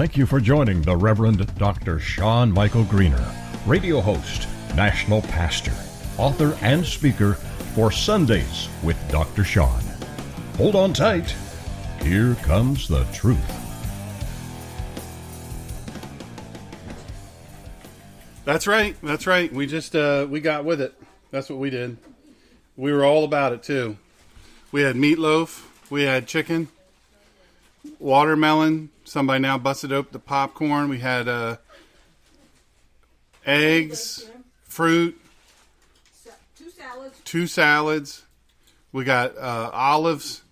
Thank you for joining the Reverend Dr. Sean Michael Greener, radio host, national pastor, author, and speaker for Sundays with Dr. Sean. Hold on tight. Here comes the truth. That's right. We just, we got with it. That's what we did. We were all about it, too. We had meatloaf. We had chicken, watermelon. Somebody now busted open the popcorn. We had eggs, fruit, two salads. We got olives.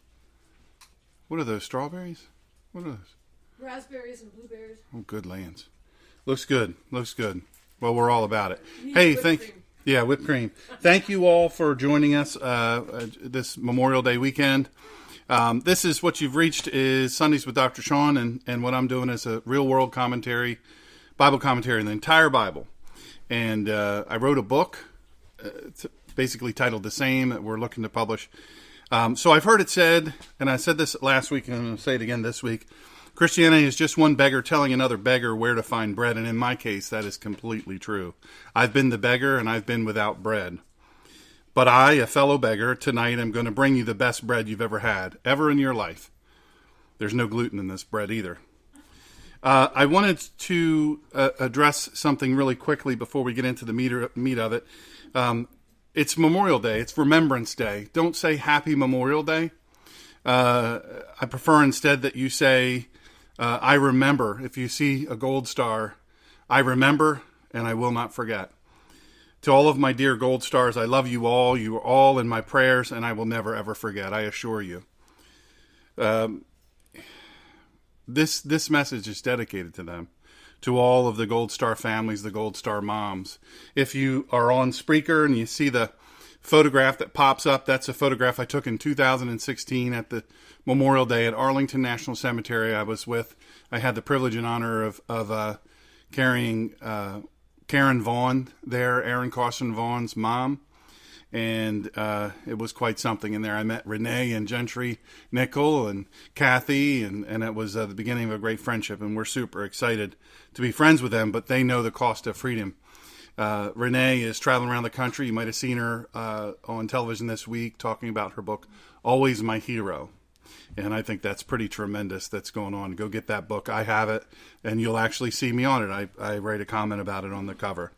What are those, strawberries? What are those? Raspberries and blueberries. Oh, good lands. Looks good. Well, we're all about it. Hey, whipped cream. Thank you all for joining us this Memorial Day weekend. This is what you've reached is Sundays with Dr. Sean, and what I'm doing is a real-world commentary, Bible commentary on the entire Bible. And I wrote a book basically titled the same that we're looking to publish. So I've heard it said, and I said this last week, and I'm going to say it again this week, Christianity is just one beggar telling another beggar where to find bread, and in my case, that is completely true. I've been the beggar, and I've been without bread. But I, a fellow beggar, tonight am going to bring you the best bread you've ever had, ever in your life. There's no gluten in this bread either. I wanted to address something really quickly before we get into the meat of it. It's Memorial Day. It's Remembrance Day. Don't say Happy Memorial Day. I prefer instead that you say, I remember. If you see a gold star, I remember and I will not forget. To all of my dear gold stars, I love you all. You are all in my prayers, and I will never, ever forget. I assure you. This message is dedicated to them, to all of the Gold Star families, the Gold Star moms. If you are on Spreaker and you see the photograph that pops up, that's a photograph I took in 2016 at the Memorial Day at Arlington National Cemetery. I had the privilege and honor of carrying Karen Vaughn there, Aaron Carson Vaughn's mom, and it was quite something in there. I met Renee and Gentry Nickel and Kathy, and it was the beginning of a great friendship, and we're super excited to be friends with them, but they know the cost of freedom. Renee is traveling around the country. You might have seen her on television this week talking about her book, Always My Hero. And I think that's pretty tremendous that's going on. Go get that book. I have it, and you'll actually see me on it. I write a comment about it on the cover.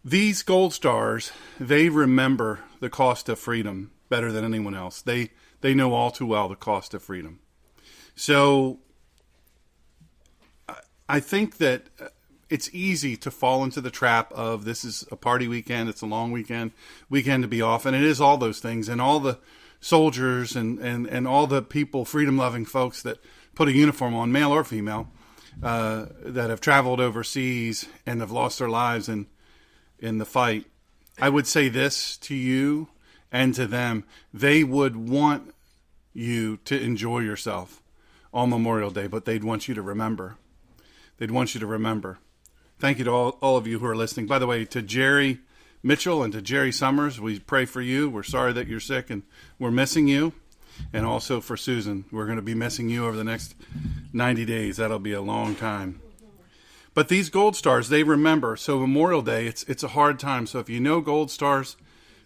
These gold stars, they remember the cost of freedom better than anyone else. They know all too well the cost of freedom. So I think that it's easy to fall into the trap of this is a party weekend, it's a long weekend to be off, and it is all those things, and all the soldiers and all the people, freedom-loving folks that put a uniform on, male or female, that have traveled overseas and have lost their lives in the fight. I would say this to you and to them. They would want you to enjoy yourself on Memorial Day, but they'd want you to remember. They'd want you to remember. Thank you to all of you who are listening. By the way, to Jerry Mitchell and to Jerry Summers, we pray for you. We're sorry that you're sick and we're missing you. And also for Susan, we're going to be missing you over the next 90 days. That'll be a long time. But these gold stars, they remember. So Memorial Day, it's a hard time. So if you know gold stars,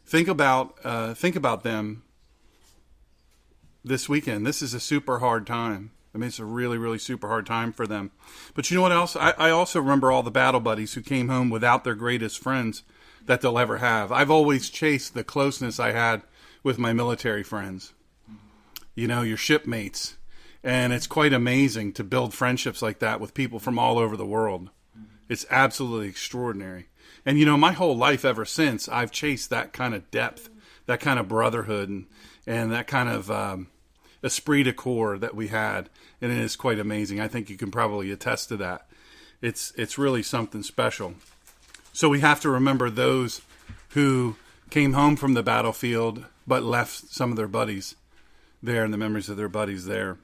think about them this weekend. This is a super hard time. I mean, it's a really, really super hard time for them. But you know what else? I also remember all the battle buddies who came home without their greatest friends that they'll ever have. I've always chased the closeness I had with my military friends. You know, your shipmates. And it's quite amazing to build friendships like that with people from all over the world. It's absolutely extraordinary. And, you know, my whole life ever since, I've chased that kind of depth, that kind of brotherhood, and that kind of esprit de corps that we had. And it is quite amazing. I think you can probably attest to that. It's really something special. So we have to remember those who came home from the battlefield but left some of their buddies there and the memories of their buddies there.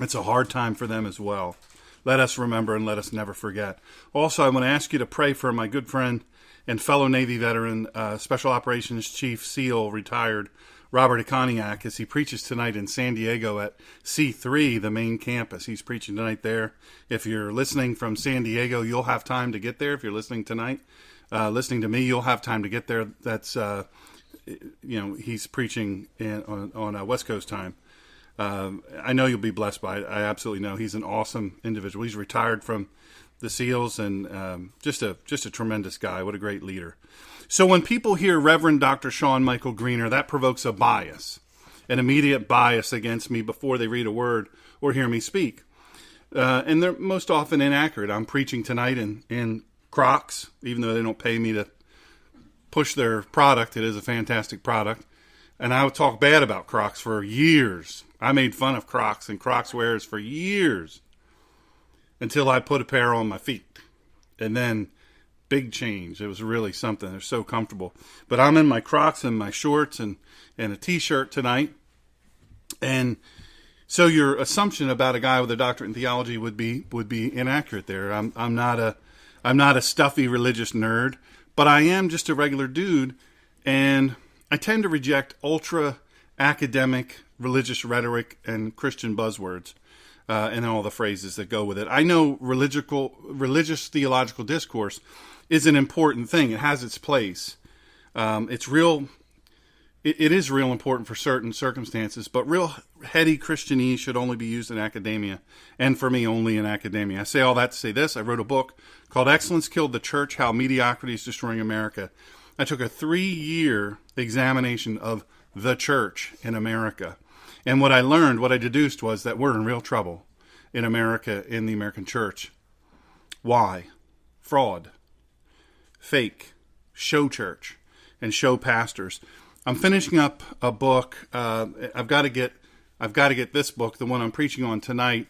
It's a hard time for them as well. Let us remember and let us never forget. Also, I want to ask you to pray for my good friend and fellow Navy veteran, Special Operations Chief SEAL, retired Robert Akaniak as he preaches tonight in San Diego at C3, the main campus. He's preaching tonight there. If you're listening from San Diego, you'll have time to get there. If you're listening tonight, listening to me, you'll have time to get there. That's, he's preaching on West Coast time. I know you'll be blessed by it. I absolutely know. He's an awesome individual. He's retired from the SEALs and just a tremendous guy. What a great leader. So when people hear Reverend Dr. Sean Michael Greener, that provokes a bias, an immediate bias against me before they read a word or hear me speak. And they're most often inaccurate. I'm preaching tonight in Crocs, even though they don't pay me to push their product. It is a fantastic product. And I would talk bad about Crocs for years. I made fun of Crocs and Crocs wearers for years until I put a pair on my feet. And then big change. It was really something. They're so comfortable. But I'm in my Crocs and my shorts and a t-shirt tonight. And so your assumption about a guy with a doctorate in theology would be inaccurate there. I'm not a stuffy religious nerd, but I am just a regular dude, and I tend to reject ultra academic religious rhetoric and Christian buzzwords and all the phrases that go with it. I know religious theological discourse is an important thing. It has its place. It's real. It is real important for certain circumstances, but real heady Christianese should only be used in academia, and for me, only in academia. I say all that to say this. I wrote a book called Excellence Killed the Church, How Mediocrity is Destroying America. I took a 3-year examination of the church in America. And what I learned, what I deduced was that we're in real trouble in America, in the American church. Why? Fraud, fake, show church, and show pastors. I'm finishing up a book. I've got to get this book, the one I'm preaching on tonight.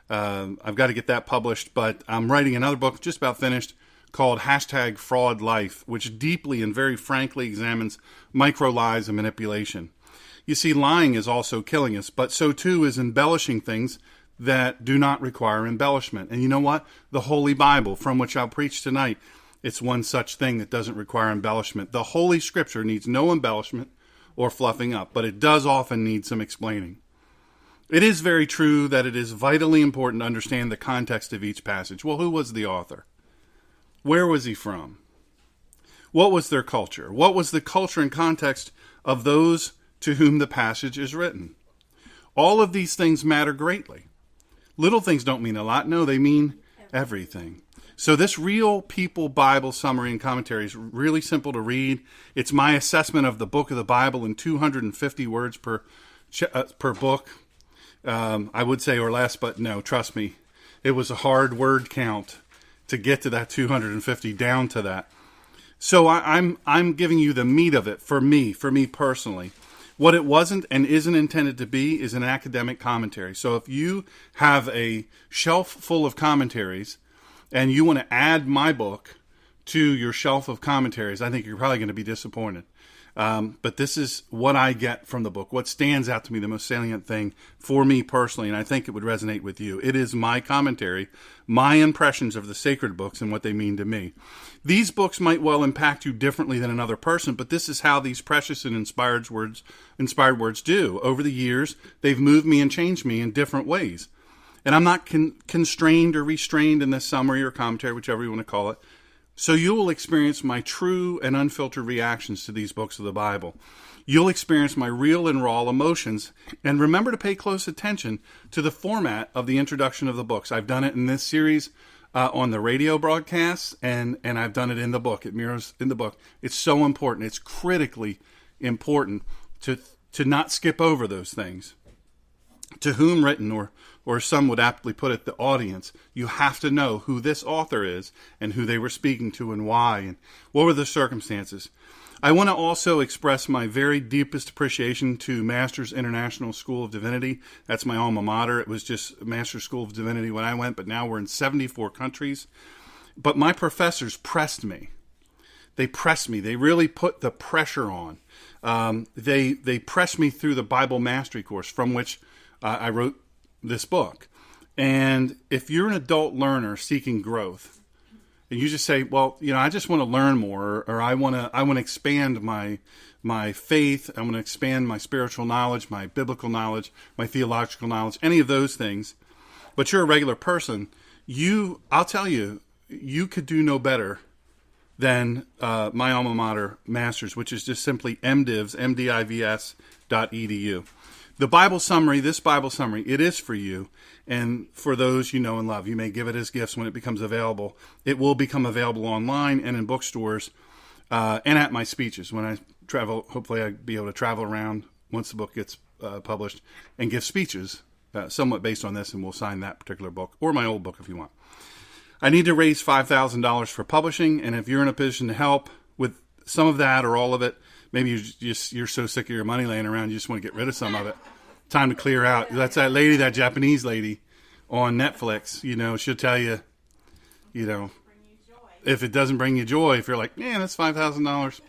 I've got to get that published, but I'm writing another book, just about finished, called #FraudLife, which deeply and very frankly examines micro lies and manipulation. You see, lying is also killing us, but so too is embellishing things that do not require embellishment. And you know what? The Holy Bible, from which I'll preach tonight, it's one such thing that doesn't require embellishment. The Holy Scripture needs no embellishment or fluffing up, but it does often need some explaining. It is very true that it is vitally important to understand the context of each passage. Well, who was the author? Where was he from? What was their culture? What was the culture and context of those to whom the passage is written? All of these things matter greatly. Little things don't mean a lot. No, they mean everything. So this Real People Bible summary and commentary is really simple to read. It's my assessment of the book of the Bible in 250 words per book. I would say or less, but no, trust me. It was a hard word count to get to that 250, down to that. So I'm giving you the meat of it for me personally. What it wasn't and isn't intended to be is an academic commentary. So if you have a shelf full of commentaries and you want to add my book to your shelf of commentaries, I think you're probably going to be disappointed. But this is what I get from the book, what stands out to me, the most salient thing for me personally, and I think it would resonate with you. It is my commentary, my impressions of the sacred books and what they mean to me. These books might well impact you differently than another person, but this is how these precious and inspired words do. Over the years, they've moved me and changed me in different ways. And I'm not constrained or restrained in this summary or commentary, whichever you want to call it. So you will experience my true and unfiltered reactions to these books of the Bible. You'll experience my real and raw emotions. And remember to pay close attention to the format of the introduction of the books. I've done it in this series on the radio broadcasts, and I've done it in the book. It mirrors in the book. It's so important. It's critically important to not skip over those things. To whom written, or some would aptly put it, the audience. You have to know who this author is and who they were speaking to and why and what were the circumstances. I want to also express my very deepest appreciation to Masters International School of Divinity. That's my alma mater. It was just Masters School of Divinity when I went, but now we're in 74 countries. But my professors pressed me. They pressed me. They really put the pressure on. They pressed me through the Bible Mastery course from which I wrote this book. And if you're an adult learner seeking growth, and you just say, well, I just want to learn more, or I want to expand my my faith. I'm going to expand my spiritual knowledge, my biblical knowledge, my theological knowledge, any of those things. But you're a regular person. I'll tell you, you could do no better than my alma mater, Masters, which is just simply mdivs.edu. The Bible summary, this Bible summary, it is for you and for those you know and love. You may give it as gifts when it becomes available. It will become available online and in bookstores and at my speeches. When I travel, hopefully I'll be able to travel around once the book gets published and give speeches somewhat based on this, and we'll sign that particular book or my old book if you want. I need to raise $5,000 for publishing, and if you're in a position to help with some of that or all of it, maybe you're so sick of your money laying around, you just want to get rid of some of it. Time to clear out. That's that lady, that Japanese lady on Netflix. She'll tell you, if it doesn't bring you joy, if you're like, man, that's $5,000.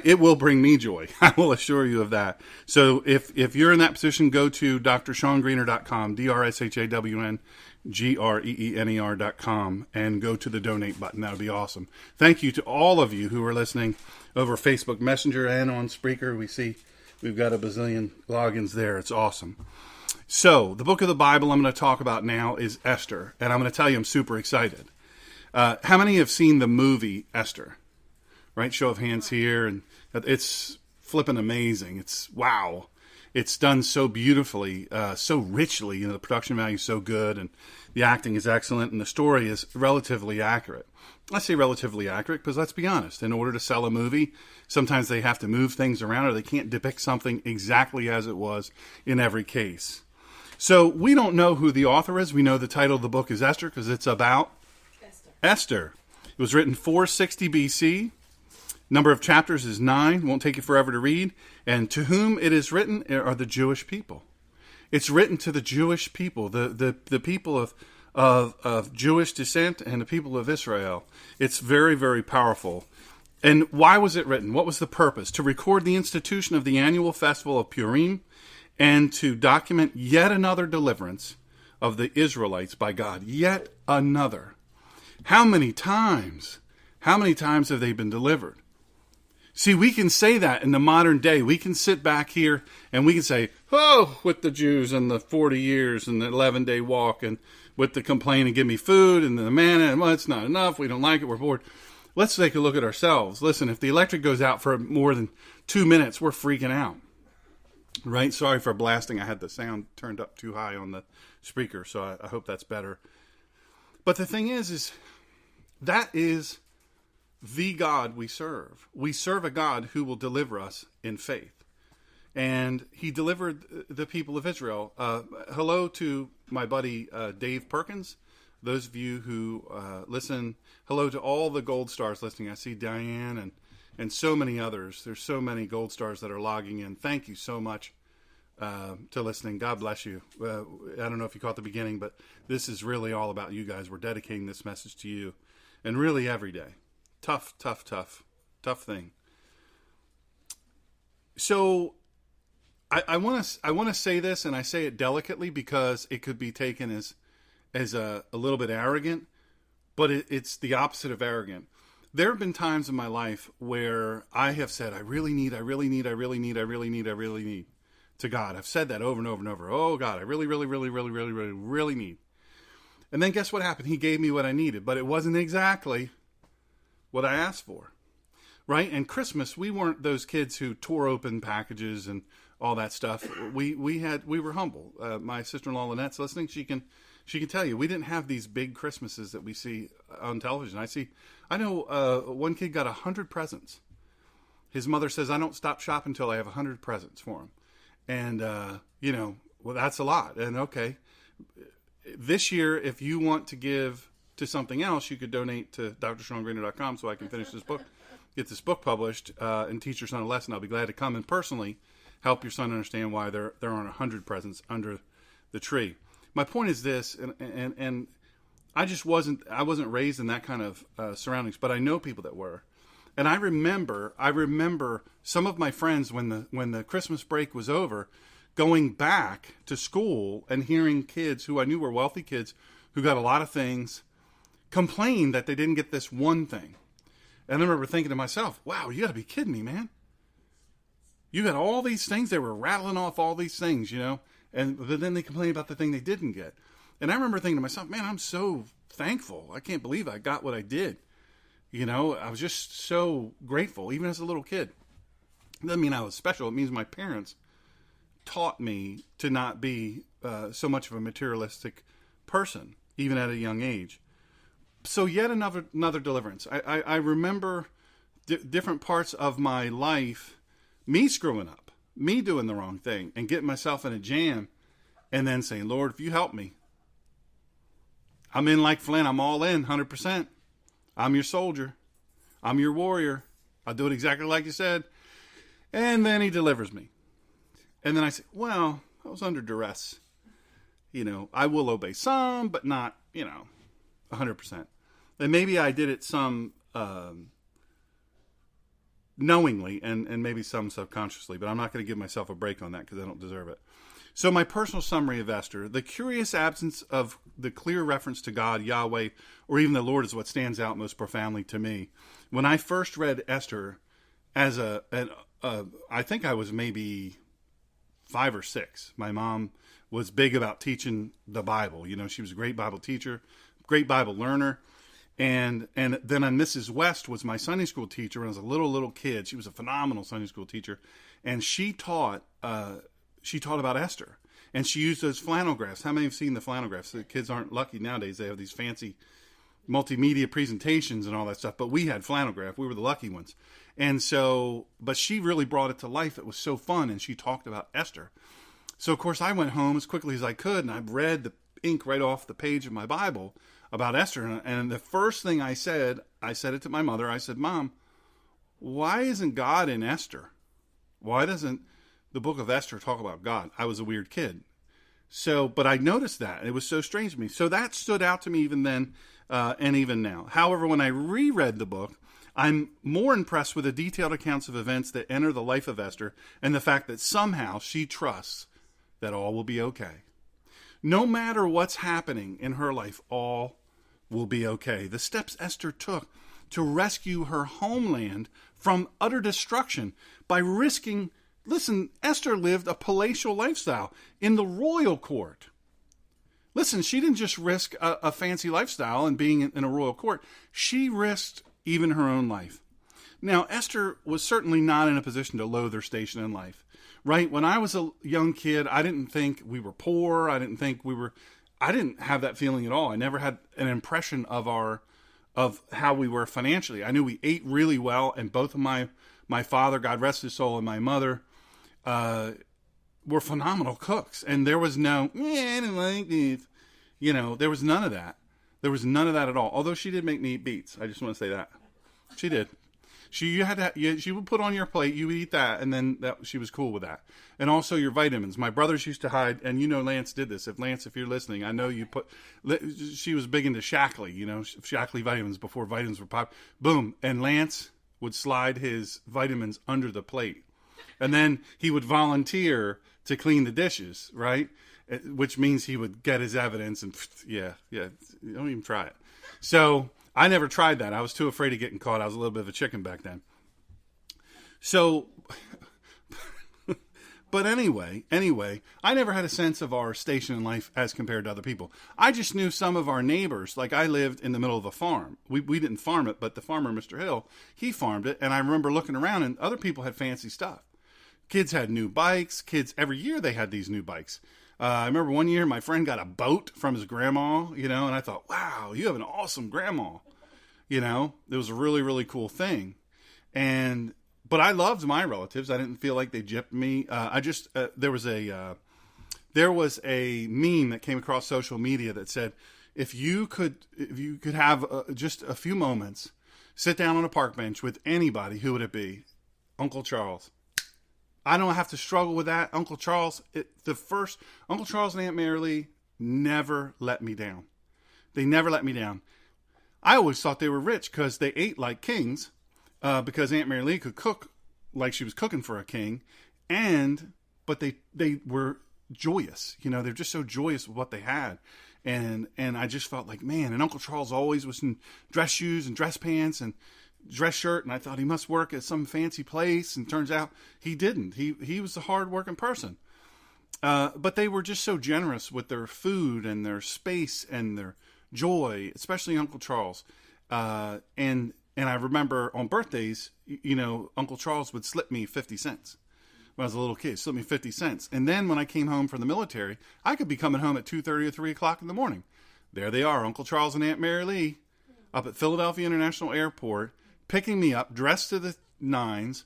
It will bring me joy. I will assure you of that. So if you're in that position, go to drshawngreener.com, DRSHAWNGREENER.com, and go to the donate button. That would be awesome. Thank you to all of you who are listening over Facebook Messenger and on Spreaker. We see we've got a bazillion logins there. It's awesome. So the book of the Bible I'm going to talk about now is Esther, and I'm going to tell you I'm super excited. How many have seen the movie Esther? Right? Show of hands here. And it's flipping amazing. It's wow. It's done so beautifully, so richly. The production value is so good, and the acting is excellent, and the story is relatively accurate. I say relatively accurate because let's be honest. In order to sell a movie, sometimes they have to move things around, or they can't depict something exactly as it was in every case. So we don't know who the author is. We know the title of the book is Esther because it's about Esther. It was written 460 BC. Number of chapters is 9. Won't take you forever to read. And to whom it is written are the Jewish people. It's written to the Jewish people, the people of Jewish descent and the people of Israel. It's very, very powerful. And why was it written? What was the purpose? To record the institution of the annual festival of Purim and to document yet another deliverance of the Israelites by God. Yet another. How many times have they been delivered? See, we can say that in the modern day. We can sit back here and we can say, oh, with the Jews and the 40 years and the 11-day walk and with the complaint and give me food and the manna and well, it's not enough. We don't like it. We're bored. Let's take a look at ourselves. Listen, if the electric goes out for more than 2 minutes, we're freaking out. Right? Sorry for blasting. I had the sound turned up too high on the speaker, so I hope that's better. But the thing is that is the God we serve. We serve a God who will deliver us in faith. And he delivered the people of Israel. Hello to my buddy Dave Perkins. Those of you who listen, hello to all the gold stars listening. I see Diane and so many others. There's so many gold stars that are logging in. Thank you so much to listening. God bless you. I don't know if you caught the beginning, but this is really all about you guys. We're dedicating this message to you. And really every day. Tough thing. So I want to say this, and I say it delicately because it could be taken as a little bit arrogant, but it's the opposite of arrogant. There have been times in my life where I have said, I really need to God. I've said that over and over and over. Oh God, I really need. And then guess what happened? He gave me what I needed, but it wasn't exactly what I asked for, right? And Christmas, we weren't those kids who tore open packages and all that stuff. We were humble. My sister-in-law Lynette's listening. She can tell you we didn't have these big Christmases that we see on television. I know one kid got 100 presents. His mother says, I don't stop shopping until I have 100 presents for him. And well, that's a lot. And okay, this year, if you want to give to something else, you could donate to drshawngreener.com so I can finish this book, get this book published, and teach your son a lesson. I'll be glad to come and personally help your son understand why there aren't 100 presents under the tree. My point is this, and I wasn't raised in that kind of surroundings, but I know people that were. And I remember some of my friends when the Christmas break was over, going back to school and hearing kids who I knew were wealthy kids who got a lot of things complain that they didn't get this one thing. And I remember thinking to myself, wow, you got to be kidding me, man. You got all these things. They were rattling off all these things, but then they complained about the thing they didn't get. And I remember thinking to myself, man, I'm so thankful. I can't believe I got what I did. I was just so grateful, even as a little kid. It doesn't mean I was special. It means my parents taught me to not be so much of a materialistic person, even at a young age. So yet another deliverance. I remember different parts of my life, me screwing up, me doing the wrong thing, and getting myself in a jam, and then saying, Lord, if you help me, I'm in like Flynn. I'm all in, 100%. I'm your soldier. I'm your warrior. I'll do it exactly like you said. And then he delivers me. And then I say, well, I was under duress. I will obey some, but not, 100%. And maybe I did it some knowingly and maybe some subconsciously, but I'm not going to give myself a break on that because I don't deserve it. So my personal summary of Esther, the curious absence of the clear reference to God, Yahweh, or even the Lord is what stands out most profoundly to me. When I first read Esther as I think I was maybe 5 or 6. My mom was big about teaching the Bible. She was a great Bible teacher, great Bible learner. And then Mrs. West was my Sunday school teacher when I was a little kid. She was a phenomenal Sunday school teacher. And she taught about Esther. And she used those flannel graphs. How many have seen the flannel graphs? The kids aren't lucky nowadays. They have these fancy multimedia presentations and all that stuff. But we had flannel graph. We were the lucky ones. And so, but she really brought it to life. It was so fun. And she talked about Esther. So, of course, I went home as quickly as I could. And I read the ink right off the page of my Bible about Esther. And the first thing I said it to my mother. I said, Mom, why isn't God in Esther? Why doesn't the book of Esther talk about God? I was a weird kid. So, but I noticed that. It was so strange to me. So that stood out to me even then and even now. However, when I reread the book, I'm more impressed with the detailed accounts of events that enter the life of Esther and the fact that somehow she trusts that all will be okay. No matter what's happening in her life, all will be okay. The steps Esther took to rescue her homeland from utter destruction by risking, listen, Esther lived a palatial lifestyle in the royal court. Listen, she didn't just risk a fancy lifestyle and being in a royal court. She risked even her own life. Now, Esther was certainly not in a position to loathe her station in life, right? When I was a young kid, I didn't think we were poor. I didn't have that feeling at all. I never had an impression of how we were financially. I knew we ate really well, and both of my father, God rest his soul, and my mother were phenomenal cooks. And there was no, I didn't like these. There was none of that. There was none of that at all. Although she did make me eat beets. I just want to say that. She did. She would put on your plate, you would eat that, and then she was cool with that. And also your vitamins. My brothers used to hide, and Lance did this. If you're listening, I know she was big into Shackley, Shackley vitamins before vitamins were popular. Boom. And Lance would slide his vitamins under the plate. And then he would volunteer to clean the dishes, right? Which means he would get his evidence and don't even try it. So I never tried that. I was too afraid of getting caught. I was a little bit of a chicken back then. So, but anyway, I never had a sense of our station in life as compared to other people. I just knew some of our neighbors. Like I lived in the middle of a farm. We didn't farm it, but the farmer, Mr. Hill, he farmed it. And I remember looking around and other people had fancy stuff. Kids had new bikes. Every year they had these new bikes. I remember one year my friend got a boat from his grandma, and I thought, wow, you have an awesome grandma. It was a really, really cool thing. But I loved my relatives. I didn't feel like they gypped me. There was a meme that came across social media that said, if you could have just a few moments, sit down on a park bench with anybody, who would it be? Uncle Charles. I don't have to struggle with that. Uncle Charles and Aunt Marilee never let me down. They never let me down. I always thought they were rich because they ate like kings, because Aunt Marilee could cook like she was cooking for a king, but they were joyous. They're just so joyous with what they had. And I just felt like, man, and Uncle Charles always was in dress shoes and dress pants and dress shirt, and I thought he must work at some fancy place, and turns out he didn't. He was a hard-working person. But they were just so generous with their food and their space and their joy, especially Uncle Charles. And I remember on birthdays, Uncle Charles would slip me 50 cents. When I was a little kid, slip me 50 cents. And then when I came home from the military, I could be coming home at 2:30 or 3 o'clock in the morning. There they are, Uncle Charles and Aunt Mary Lee, up at Philadelphia International Airport, picking me up, dressed to the nines,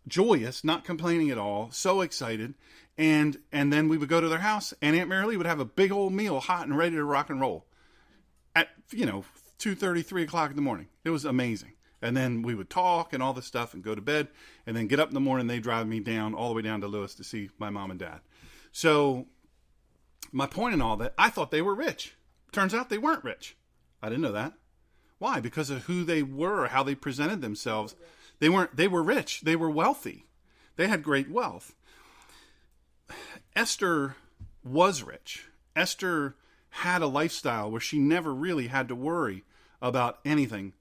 joyous, not complaining at all, so excited. And then we would go to their house, and Aunt Mary Lee would have a big old meal, hot and ready to rock and roll at 2:30, 3 o'clock in the morning. It was amazing. And then we would talk and all this stuff and go to bed, and then get up in the morning. They drive me down all the way down to Lewis to see my mom and dad. So my point in all that, I thought they were rich. Turns out they weren't rich. I didn't know that. Why? Because of who they were, how they presented themselves. They were rich. They were wealthy. They had great wealth. Esther was rich. Esther had a lifestyle where she never really had to worry about anything.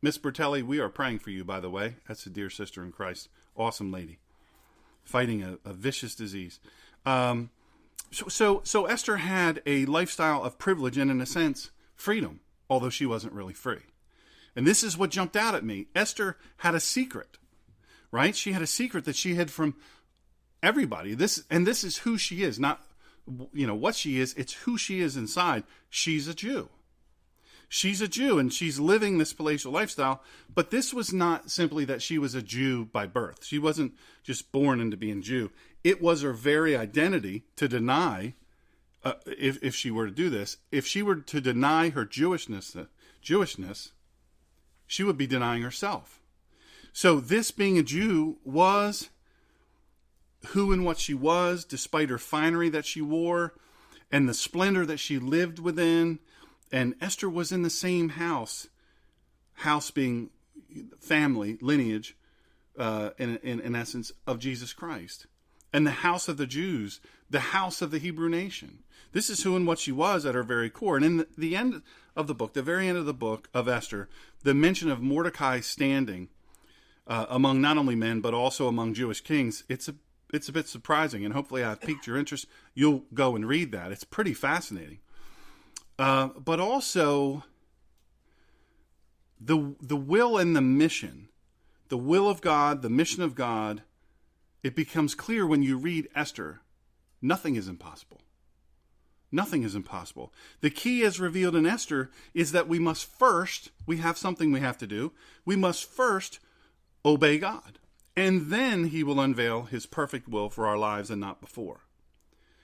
Miss Bertelli, we are praying for you, by the way. That's a dear sister in Christ. Awesome lady. Fighting a vicious disease. So Esther had a lifestyle of privilege and, in a sense, freedom, although she wasn't really free. And this is what jumped out at me. Esther had a secret, right? She had a secret that she hid from everybody. This is who she is, not what she is. It's who she is inside. She's a Jew. She's a Jew, and she's living this palatial lifestyle. But this was not simply that she was a Jew by birth. She wasn't just born into being Jew. It was her very identity to deny, if she were to do this, if she were to deny her Jewishness, she would be denying herself. So this being a Jew was who and what she was, despite her finery that she wore and the splendor that she lived within. And Esther was in the same house being family, lineage, in essence, of Jesus Christ. And the house of the Jews, the house of the Hebrew nation. This is who and what she was at her very core. And in the end of the book, the very end of the book of Esther, the mention of Mordecai standing among not only men, but also among Jewish kings, it's a bit surprising. And hopefully I've piqued your interest. You'll go and read that. It's pretty fascinating. But also the will and the mission, the will of God, the mission of God, it becomes clear when you read Esther. Nothing is impossible. Nothing is impossible. The key as revealed in Esther is that we have something we have to do. We must first obey God. And then he will unveil his perfect will for our lives and not before.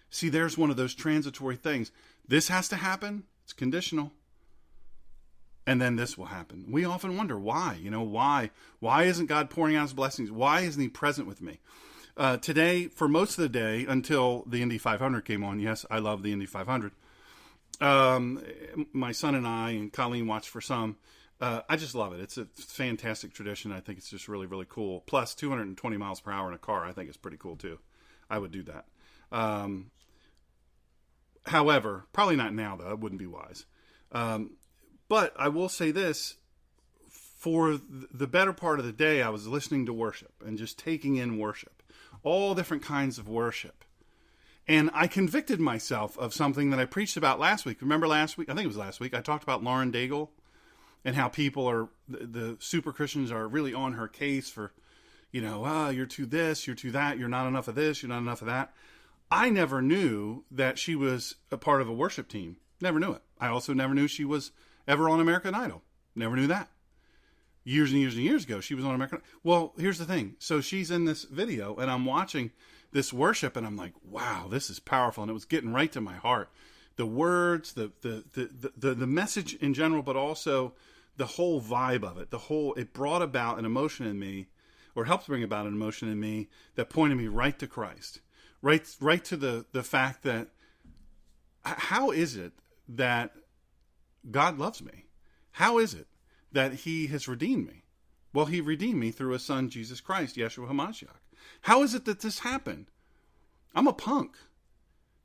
See, there's one of those transitory things. This has to happen. It's conditional. And then this will happen. We often wonder why. Why isn't God pouring out his blessings? Why isn't he present with me? Today, for most of the day, until the Indy 500 came on, yes, I love the Indy 500. My son and I and Colleen watched for some. I just love it. It's a fantastic tradition. I think it's just really, really cool. Plus, 220 miles per hour in a car, I think is pretty cool too. I would do that. However, probably not now, though. It wouldn't be wise. But I will say this. For the better part of the day, I was listening to worship and just taking in worship. All different kinds of worship. And I convicted myself of something that I preached about last week. Remember last week? I think it was last week. I talked about Lauren Daigle and how people are, the super Christians are really on her case for, you're too this, you're too that, you're not enough of this, you're not enough of that. I never knew that she was a part of a worship team. Never knew it. I also never knew she was ever on American Idol. Never knew that. Years and years and years ago, she was on American Idol. Well, here's the thing. So she's in this video, and I'm watching this worship, and I'm like, wow, this is powerful. And it was getting right to my heart. The words, the message in general, but also the whole vibe of it. It brought about an emotion in me, or helped bring about an emotion in me that pointed me right to Christ. Right to the fact that how is it that God loves me? How is it that he has redeemed me? Well, he redeemed me through his son, Jesus Christ, Yeshua HaMashiach. How is it that this happened? I'm a punk.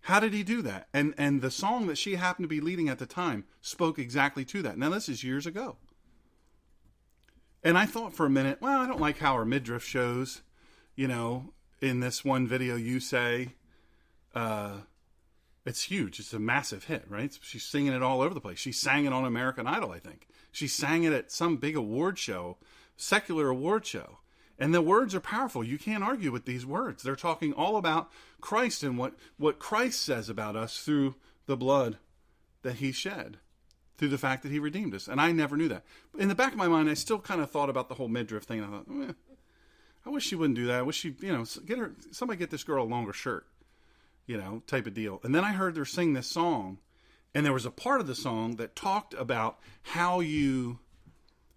How did he do that? And the song that she happened to be leading at the time spoke exactly to that. Now, this is years ago. And I thought for a minute, well, I don't like how her midriff shows. You know, in this one video, you say, it's huge. It's a massive hit, right? She's singing it all over the place. She sang it on American Idol, I think. She sang it at some big award show, secular award show. And the words are powerful. You can't argue with these words. They're talking all about Christ and what Christ says about us through the blood that he shed, through the fact that he redeemed us. And I never knew that. In the back of my mind, I still kind of thought about the whole midriff thing. And I thought, I wish she wouldn't do that. I wish she, somebody get this girl a longer shirt, type of deal. And then I heard her sing this song, and there was a part of the song that talked about how you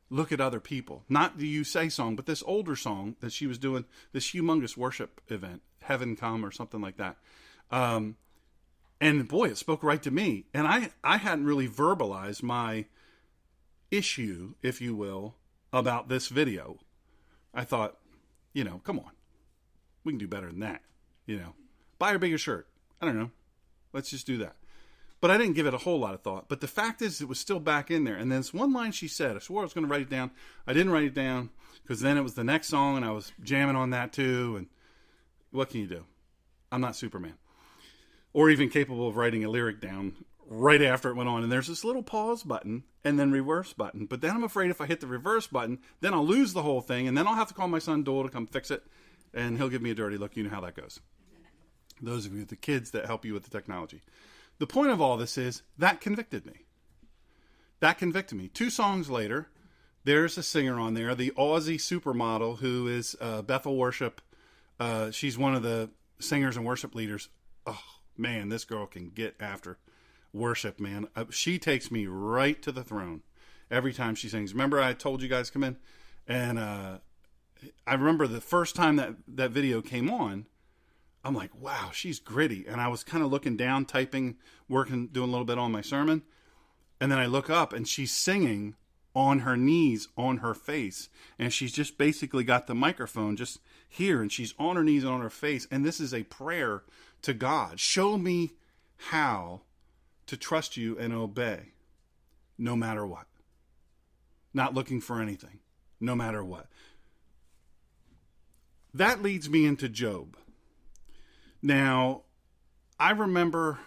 look at other people. Not the You Say song, but this older song that she was doing, this humongous worship event, Heaven Come or something like that. And boy, it spoke right to me. And I hadn't really verbalized my issue, if you will, about this video. I thought, come on. We can do better than that. Buy her a bigger shirt. I don't know. Let's just do that. But I didn't give it a whole lot of thought. But the fact is, it was still back in there. And then this one line she said, I swore I was going to write it down. I didn't write it down because then it was the next song and I was jamming on that too. And what can you do? I'm not Superman. Or even capable of writing a lyric down right after it went on. And there's this little pause button and then reverse button. But then I'm afraid if I hit the reverse button, then I'll lose the whole thing. And then I'll have to call my son Dole to come fix it. And he'll give me a dirty look. You know how that goes. Those of you, the kids that help you with the technology. The point of all this is that convicted me. That convicted me. 2 songs later, there's a singer on there, the Aussie supermodel who is Bethel Worship. She's one of the singers and worship leaders. Oh, man, this girl can get after worship, man. She takes me right to the throne every time she sings. Remember I told you guys to come in? And I remember the first time that video came on, I'm like, wow, she's gritty. And I was kind of looking down, typing, working, doing a little bit on my sermon. And then I look up and she's singing on her knees, on her face. And she's just basically got the microphone just here. And she's on her knees and on her face. And this is a prayer to God. Show me how to trust you and obey no matter what. Not looking for anything, no matter what. That leads me into Job. Now, I remember,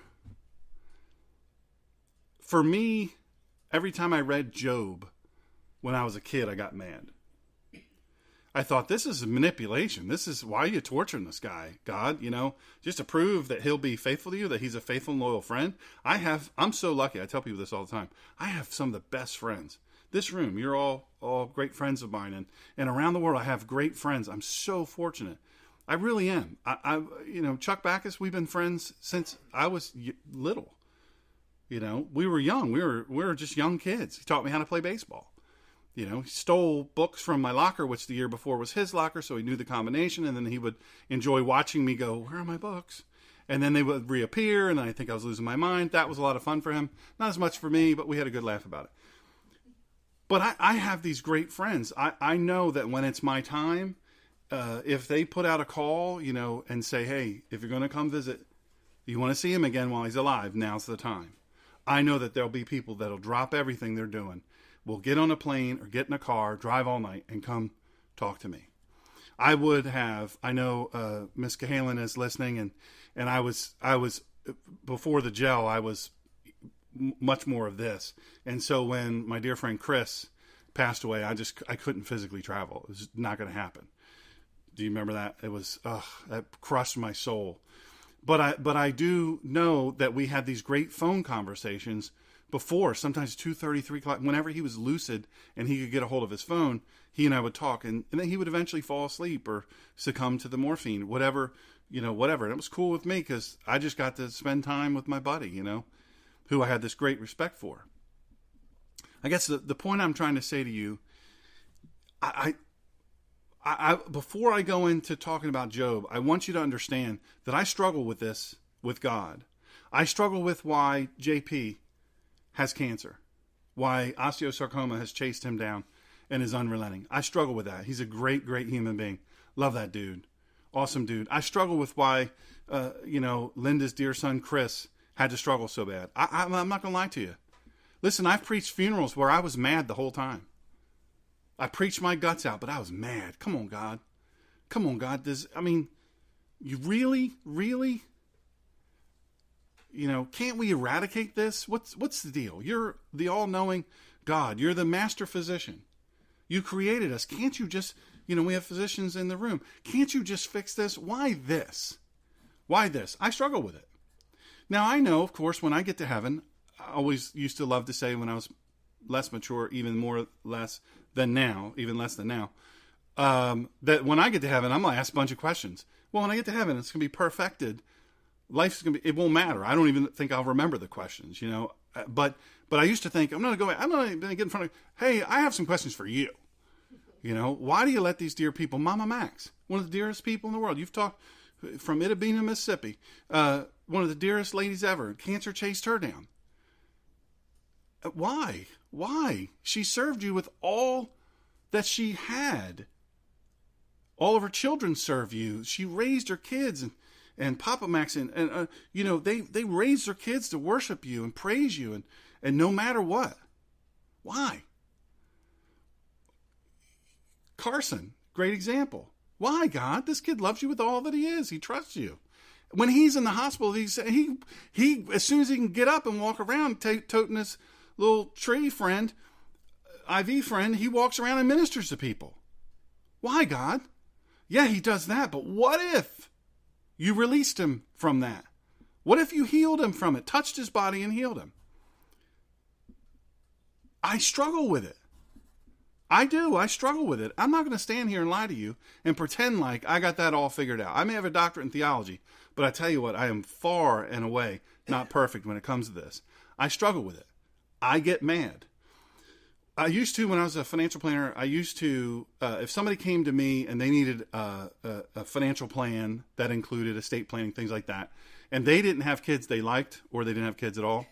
for me, every time I read Job when I was a kid, I got mad. I thought, this is manipulation. This is, why are you torturing this guy, God? Just to prove that he'll be faithful to you, that he's a faithful and loyal friend. I'm so lucky. I tell people this all the time. I have some of the best friends. This room, you're all great friends of mine. And around the world, I have great friends. I'm so fortunate. I really am. Chuck Backus, we've been friends since I was little. We were young. We were just young kids. He taught me how to play baseball. He stole books from my locker, which the year before was his locker, so he knew the combination, and then he would enjoy watching me go, where are my books? And then they would reappear, and I think I was losing my mind. That was a lot of fun for him. Not as much for me, but we had a good laugh about it. But I have these great friends. I know that when it's my time, if they put out a call, and say, hey, if you're going to come visit, you want to see him again while he's alive, now's the time. I know that there'll be people that'll drop everything they're doing, will get on a plane or get in a car, drive all night, and come talk to me. I know Miss Cahalan is listening, and I was before the gel, I was much more of this. And so when my dear friend Chris passed away, I couldn't physically travel. It was not going to happen. Do you remember that? It was, that crushed my soul. But I do know that we had these great phone conversations before, sometimes 2:30, 3 o'clock, whenever he was lucid and he could get a hold of his phone, he and I would talk, and then he would eventually fall asleep or succumb to the morphine, whatever. And it was cool with me because I just got to spend time with my buddy, who I had this great respect for. I guess the point I'm trying to say to you, I before I go into talking about Job, I want you to understand that I struggle with this with God. I struggle with why JP has cancer, why osteosarcoma has chased him down and is unrelenting. I struggle with that. He's a great, great human being. Love that dude. Awesome dude. I struggle with why, Linda's dear son, Chris, had to struggle so bad. I'm not going to lie to you. Listen, I've preached funerals where I was mad the whole time. I preached my guts out, but I was mad. Come on, God. Come on, God. You really, can't we eradicate this? What's the deal? You're the all-knowing God. You're the master physician. You created us. Can't you just, we have physicians in the room. Can't you just fix this? Why this? Why this? I struggle with it. Now, I know, of course, when I get to heaven, I always used to love to say when I was less mature, even less than now, that when I get to heaven, I'm going to ask a bunch of questions. Well, when I get to heaven, it's going to be perfected. Life's going to be, it won't matter. I don't even think I'll remember the questions, But I used to think, I'm not going to get in front of, hey, I have some questions for you. Why do you let these dear people, Mama Max, one of the dearest people in the world, you've talked from Itabena, Mississippi, one of the dearest ladies ever, cancer chased her down. Why? She served you with all that she had. All of her children serve you. She raised her kids, and Papa Max, they raised their kids to worship you and praise you, and no matter what. Why? Carson, great example. Why, God? This kid loves you with all that he is. He trusts you. When he's in the hospital, he as soon as he can get up and walk around, toting his little tree friend, IV friend, he walks around and ministers to people. Why, God? Yeah, he does that, but what if you released him from that? What if you healed him from it, touched his body and healed him? I struggle with it. I do. I struggle with it. I'm not going to stand here and lie to you and pretend like I got that all figured out. I may have a doctorate in theology, but I tell you what, I am far and away not perfect when it comes to this. I struggle with it. I get mad. I used to, when I was a financial planner, if somebody came to me and they needed a financial plan that included estate planning, things like that, and they didn't have kids they liked, or they didn't have kids at all,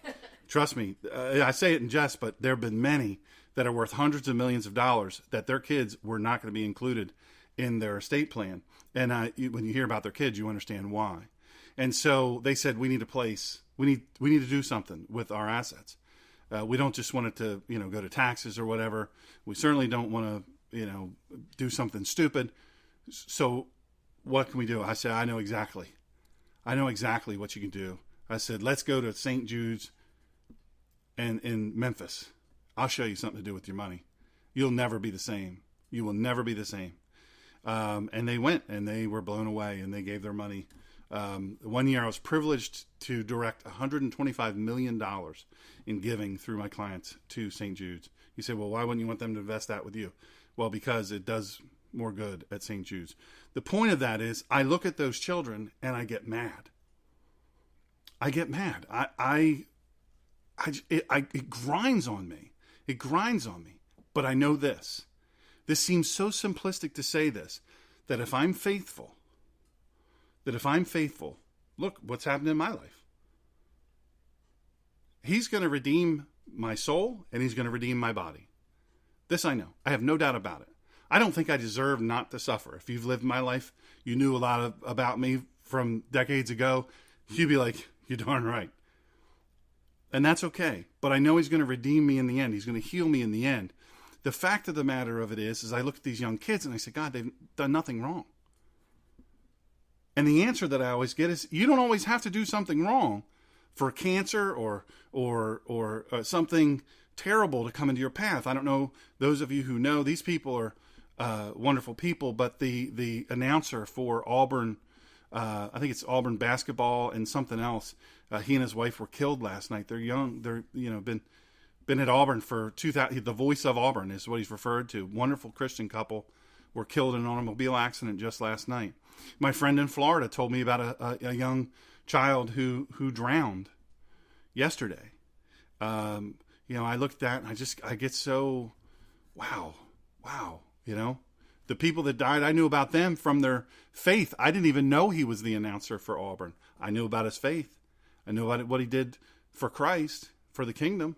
trust me, I say it in jest, but there have been many that are worth hundreds of millions of dollars that their kids were not going to be included in their estate plan. And when you hear about their kids, you understand why. And so they said, we need to do something with our assets. We don't just want it to, go to taxes or whatever. We certainly don't want to, do something stupid. So what can we do? I said, I know exactly what you can do. I said, let's go to St. Jude's and in Memphis. I'll show you something to do with your money. You'll never be the same. You will never be the same. And they went and they were blown away and they gave their money. 1 year I was privileged to direct $125 million in giving through my clients to St. Jude's. You say, well, why wouldn't you want them to invest that with you? Well, because it does more good at St. Jude's. The point of that is I look at those children and I get mad. It grinds on me. It grinds on me. But I know this. This seems so simplistic to say this, that if I'm faithful, look what's happened in my life. He's going to redeem my soul and he's going to redeem my body. This I know. I have no doubt about it. I don't think I deserve not to suffer. If you've lived my life, you knew a lot about me from decades ago, you'd be like, you're darn right. And that's okay. But I know he's going to redeem me in the end. He's going to heal me in the end. The fact of the matter of it is I look at these young kids and I say, God, they've done nothing wrong. And the answer that I always get is, you don't always have to do something wrong for cancer or something terrible to come into your path. I don't know, those of you who know, these people are wonderful people, but the announcer for Auburn, I think it's Auburn basketball and something else, he and his wife were killed last night. They're young. They're, been at Auburn for 2000. The voice of Auburn is what he's referred to. Wonderful Christian couple were killed in an automobile accident just last night. My friend in Florida told me about a young child who drowned yesterday. I looked at that and I get so, wow. The people that died, I knew about them from their faith. I didn't even know he was the announcer for Auburn. I knew about his faith. I knew about what he did for Christ, for the kingdom.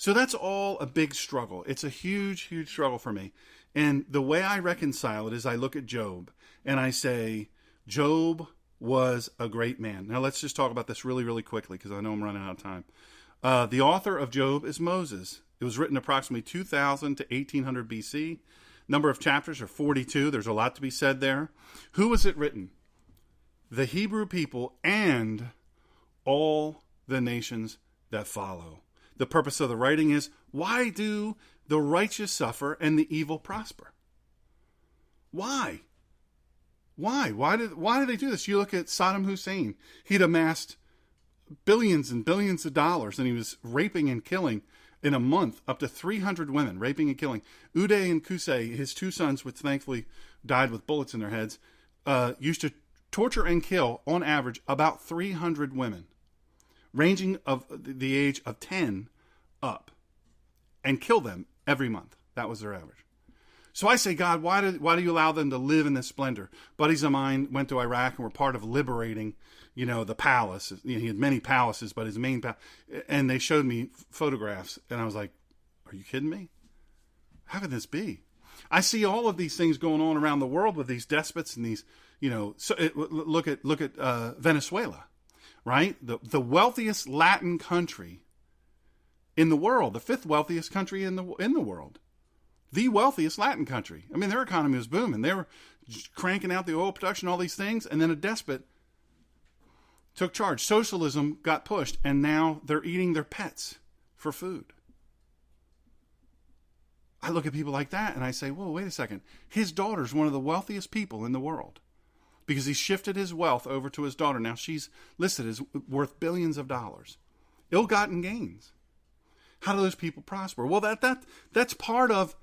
So that's all a big struggle. It's a huge, huge struggle for me. And the way I reconcile it is I look at Job and I say, Job was a great man. Now let's just talk about this really, really quickly because I know I'm running out of time. The author of Job is Moses. It was written approximately 2000 to 1800 BC. Number of chapters are 42. There's a lot to be said there. Who was it written? The Hebrew people and all the nations that follow. The purpose of the writing is, why do the righteous suffer and the evil prosper? Why? Why do they do this? You look at Saddam Hussein. He'd amassed billions and billions of dollars, and he was raping and killing in a month up to 300 women, raping and killing. Uday and Kusei, his two sons, which thankfully died with bullets in their heads, used to torture and kill, on average, about 300 women, ranging of the age of 10 up, and kill them every month. That was their average. So I say, God, why do you allow them to live in this splendor? Buddies of mine went to Iraq and were part of liberating, the palace. He had many palaces, but his main palace. And they showed me photographs, and I was like, are you kidding me? How could this be? I see all of these things going on around the world with these despots and these, look at Venezuela, right? The wealthiest Latin country in the world, the fifth wealthiest country in the world. The wealthiest Latin country. I mean, their economy was booming. They were cranking out the oil production, all these things, and then a despot took charge. Socialism got pushed, and now they're eating their pets for food. I look at people like that, and I say, whoa, wait a second. His daughter's one of the wealthiest people in the world because he shifted his wealth over to his daughter. Now she's listed as worth billions of dollars. Ill-gotten gains. How do those people prosper? Well, that's part of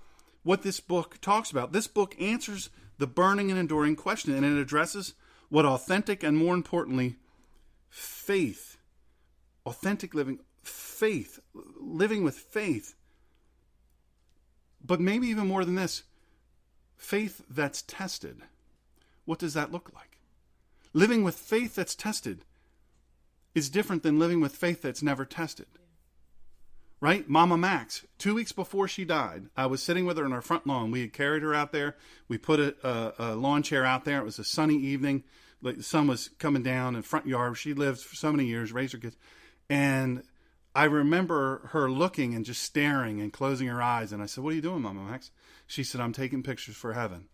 what this book talks about. This book answers the burning and enduring question, and it addresses what authentic and, more importantly, faith, authentic living, faith, living with faith, but maybe even more than this, faith that's tested. What does that look like? Living with faith that's tested is different than living with faith that's never tested. Right? Mama Max, 2 weeks before she died, I was sitting with her in our front lawn. We had carried her out there. We put a lawn chair out there. It was a sunny evening. Like the sun was coming down in the front yard. She lived for so many years, raised her kids. And I remember her looking and just staring and closing her eyes. And I said, what are you doing, Mama Max? She said, I'm taking pictures for heaven.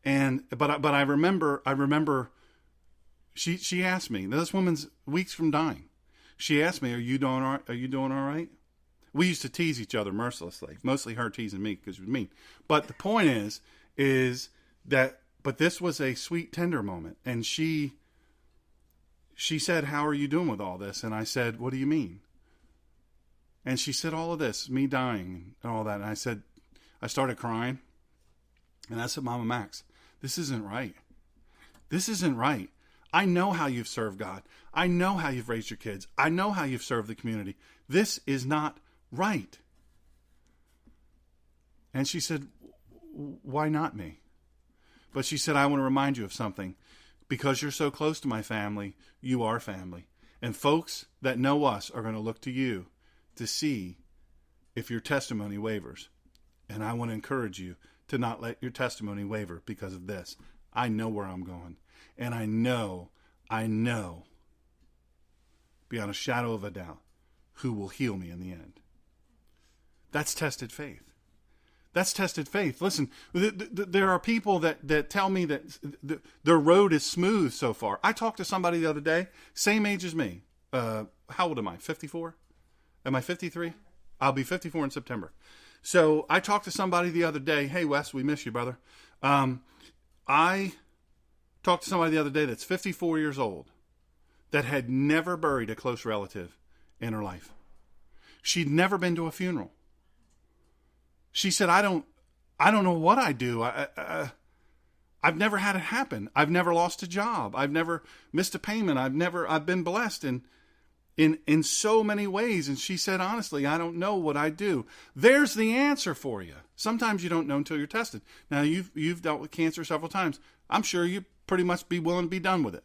But I remember she asked me, this woman's weeks from dying. She asked me, are you doing all right? We used to tease each other mercilessly, mostly her teasing me because she was mean. But the point is that, but this was a sweet, tender moment. And she said, how are you doing with all this? And I said, what do you mean? And she said, all of this, me dying and all that. And I started crying. And I said, Mama Max, this isn't right. This isn't right. I know how you've served God. I know how you've raised your kids. I know how you've served the community. This is not right. And she said, why not me? But she said, I want to remind you of something. Because you're so close to my family, you are family. And folks that know us are going to look to you to see if your testimony wavers. And I want to encourage you to not let your testimony waver because of this. I know where I'm going. And I know, beyond a shadow of a doubt, who will heal me in the end. That's tested faith. That's tested faith. Listen, there are people that tell me that their road is smooth so far. I talked to somebody the other day, same age as me. How old am I? 54? Am I 53? I'll be 54 in September. So I talked to somebody the other day. Hey, Wes, we miss you, brother. I talked to somebody the other day that's 54 years old that had never buried a close relative in her life. She'd never been to a funeral. She said, I don't know what I do. I've never had it happen. I've never lost a job. I've never missed a payment. I've been blessed in so many ways. And she said, honestly, I don't know what I do. There's the answer for you. Sometimes you don't know until you're tested. Now you've dealt with cancer several times. I'm sure you pretty much be willing to be done with it.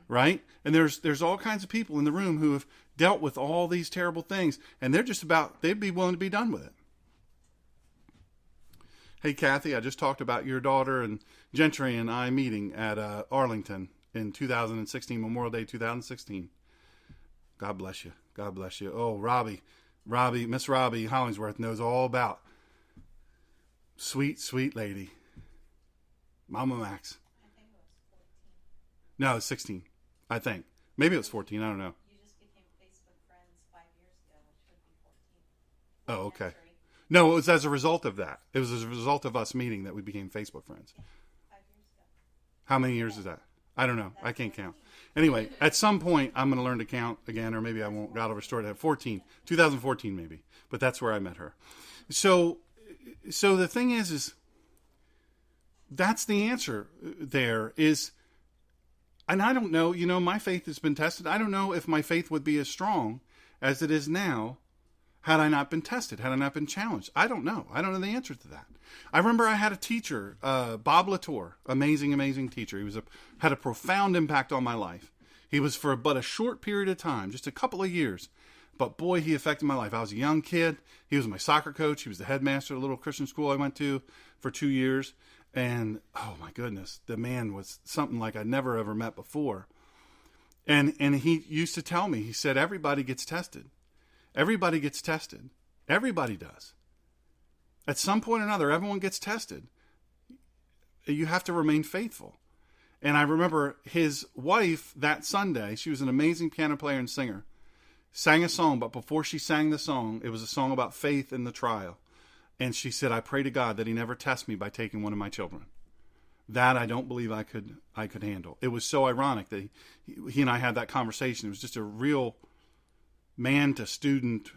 Right? And there's all kinds of people in the room who have dealt with all these terrible things, and they'd be willing to be done with it. Hey, Kathy, I just talked about your daughter and Gentry and I meeting at Arlington in 2016, Memorial Day 2016. God bless you. God bless you. Oh, Miss Robbie Hollingsworth knows all about. Sweet, sweet lady. Mama Max. I think it was 14. No, it's 16, I think. Maybe it was 14, I don't know. You just became Facebook friends 5 years ago, which would be 14. Oh, okay. Anniversary. No, it was as a result of that. It was as a result of us meeting that we became Facebook friends. Yeah, 5 years ago. How many years is that? I don't know. I can't count. Anyway, at some point, I'm going to learn to count again, or maybe I won't. God will restore it. 2014 maybe. But that's where I met her. So the thing is that's the answer there is, and I don't know, my faith has been tested. I don't know if my faith would be as strong as it is now had I not been tested, had I not been challenged. I don't know. I don't know the answer to that. I remember I had a teacher, Bob Latour, amazing teacher. He had a profound impact on my life. He was for but a short period of time, just a couple of years. But boy, he affected my life. I was a young kid. He was my soccer coach. He was the headmaster of a little Christian school I went to for 2 years. And oh my goodness, the man was something like I'd never ever met before. And he used to tell me, he said, everybody gets tested. Everybody gets tested. Everybody does. At some point or another, everyone gets tested. You have to remain faithful. And I remember his wife that Sunday, she was an amazing piano player and singer, sang a song, but before she sang the song, it was a song about faith in the trial. And she said, I pray to God that he never tests me by taking one of my children. That I don't believe I could handle. It was so ironic that he and I had that conversation. It was just a real man to student,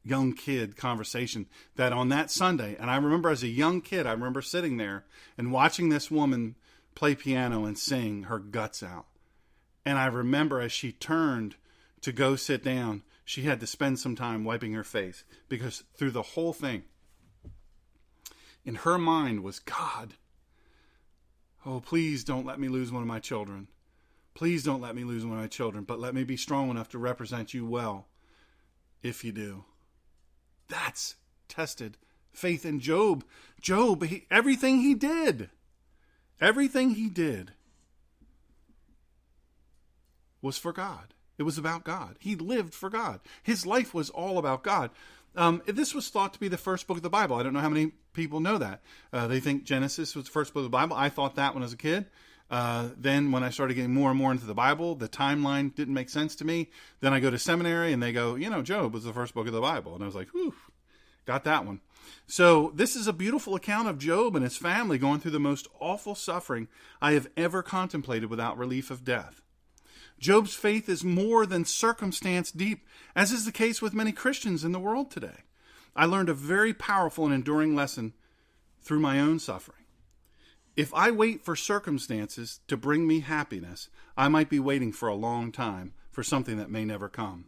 young kid conversation that on that Sunday, and I remember as a young kid, I remember sitting there and watching this woman play piano and sing her guts out. And I remember as she turned to go sit down, she had to spend some time wiping her face because through the whole thing, in her mind was, God, oh, please don't let me lose one of my children. Please don't let me lose one of my children, but let me be strong enough to represent you well if you do. That's tested faith in Job. Job, everything he did was for God. It was about God. He lived for God. His life was all about God. This was thought to be the first book of the Bible. I don't know how many people know that. They think Genesis was the first book of the Bible. I thought that when I was a kid. Then when I started getting more and more into the Bible, the timeline didn't make sense to me. Then I go to seminary and they go, Job was the first book of the Bible. And I was like, whew, got that one. So this is a beautiful account of Job and his family going through the most awful suffering I have ever contemplated without relief of death. Job's faith is more than circumstance deep, as is the case with many Christians in the world today. I learned a very powerful and enduring lesson through my own suffering. If I wait for circumstances to bring me happiness, I might be waiting for a long time for something that may never come.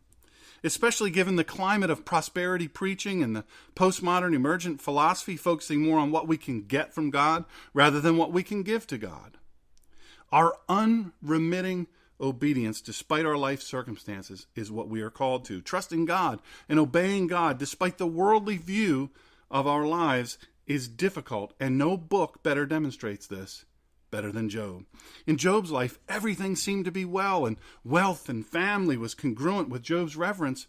Especially given the climate of prosperity preaching and the postmodern emergent philosophy focusing more on what we can get from God rather than what we can give to God. Our unremitting obedience despite our life circumstances is what we are called to. Trusting God and obeying God despite the worldly view of our lives is difficult, and no book better demonstrates this better than Job. In Job's life, everything seemed to be well, and wealth and family was congruent with Job's reverence